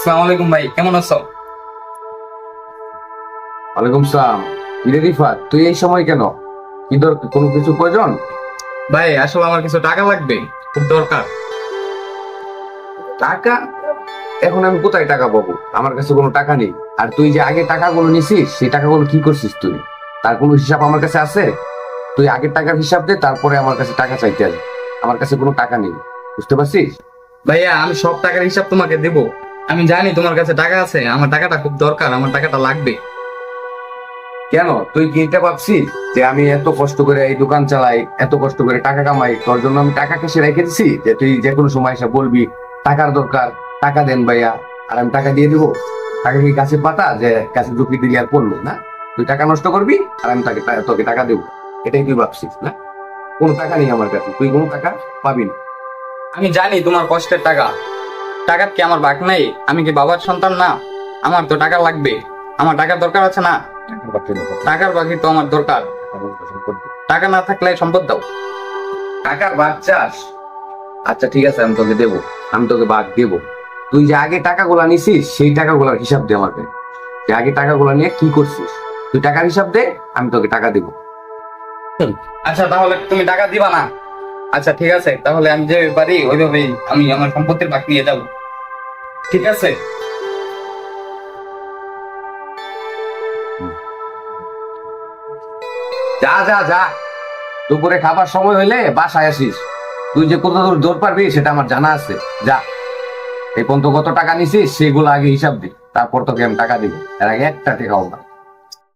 আসসালামু আলাইকুম ভাই, কেমন আছো? ওয়ালাইকুম সালাম। ইরে রিফাত, তুই এই সময় কেন? কি দরকার, কোনো কিছু প্রয়োজন? ভাই আসলে আমার কিছু টাকা লাগবে, খুব দরকার। টাকা? এখন আমি কোথায় টাকা পাবো? আমার কাছে কোনো টাকা নেই। আর তুই যে আগে টাকাগুলো নিছিস, সেই টাকাগুলো কি করছিস তুই? তার কোনো হিসাব আমার কাছে আছে? তুই আগের টাকার হিসাব দে, তারপরে আমার কাছে টাকা চাইতে আসবি। আমার কাছে কোনো টাকা নেই, বুঝতে পারছিস? ভাইয়া আমি সব টাকার হিসাব তোমাকে দেব। আমি জানি তোমার কাছে টাকা আছে, আমার টাকাটা খুব দরকার, আমার টাকাটা লাগবে। কেন, তুই কি এটা ভাবছিস যে আমি এত কষ্ট করে এই দোকান চালাই, এত কষ্ট করে টাকা কামাই, তোর জন্য আমি টাকা কেসে রেখে দিছি যে তুই যে কোনো সময় এসে বলবি টাকার দরকার, টাকা দেন ভাইয়া, আর আমি টাকা দিয়ে দিবো? টাকা কি গাছের পাতা যে গাছে ঢুকিয়ে দিলি আর পড়লো না? তুই টাকা নষ্ট করবি আর আমি তোকে টাকা দেবো, এটাই তুই ভাবছিস না? কোনো টাকা নেই আমার কাছে, তুই কোনো টাকা পাবি না। আমি জানি তোমার কষ্টের টাকা। টাকার কি আমার ভাগ নাই? আমি কি বাবার সন্তান না? আমার তো টাকা লাগবে, আমার টাকার দরকার আছে না? টাকার বাকি নেই, টাকার বাকি তো আমার দরকার। টাকা না থাকলে সম্পদ দাও। টাকার ভাগ চাস? আচ্ছা ঠিক আছে, আমি তোকে দেবো, আমি তোকে ভাগ দেবো। তুই যে আগে টাকাগুলা নিছিস সেই টাকাগুলোর হিসাব দে আমাকে, যে আগে টাকাগুলো নিয়ে কি করছিস। তুই টাকার হিসাব দে, আমি তোকে টাকা দিব। আচ্ছা তাহলে তুমি টাকা দিবা না? আচ্ছা ঠিক আছে, তাহলে আমি যে পারি ওইভাবেই আমি আমার সম্পত্তির ভাগ নিয়ে যাবো। ঠিক আছে। যা যা যা, দুপুরে খাবার সময় হইলে বাসায় আসিস। তুই যে কত দূর দৌড় পারবি সেটা আমার জানা আছে। যা, এই পর্যন্ত কত টাকা নিছিস সেগুলো আগে হিসাব দি, তারপর তোকে আমি টাকা দিব। এর আগে একটা টাকাও না।